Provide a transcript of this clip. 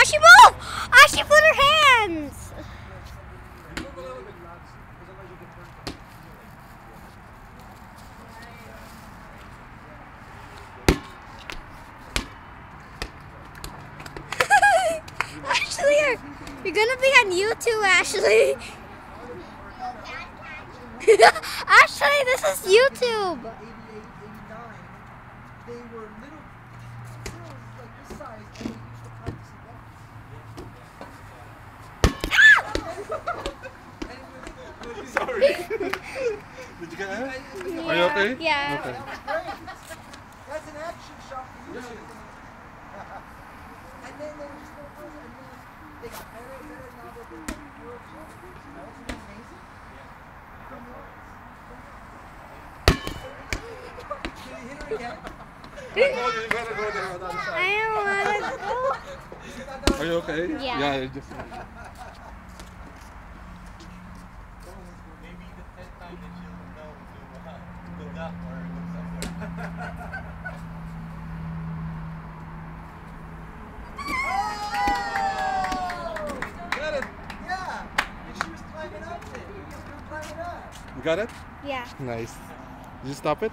she moved! Ah, she put her hands! Ashley, you're gonna be on YouTube, Ashley. Ashley, this is YouTube. They were little pills like this size, and they used to practice it. Sorry. Did you get that? Yeah. Are you okay? Yeah. Okay. That was great. That's an action shot for you. And then they were just going further, and then they got better and better. Now they're doing World Champions. Wasn't that amazing? Did he hit her again? You gotta go there on the other I side. don't want to go. Are you okay? Yeah. Yeah, it just. Maybe the 10th time that she'll know to look up or look somewhere. Got it. Yeah. And she was climbing up it. She was climbing up. You got it? Yeah. Nice. Did you stop it?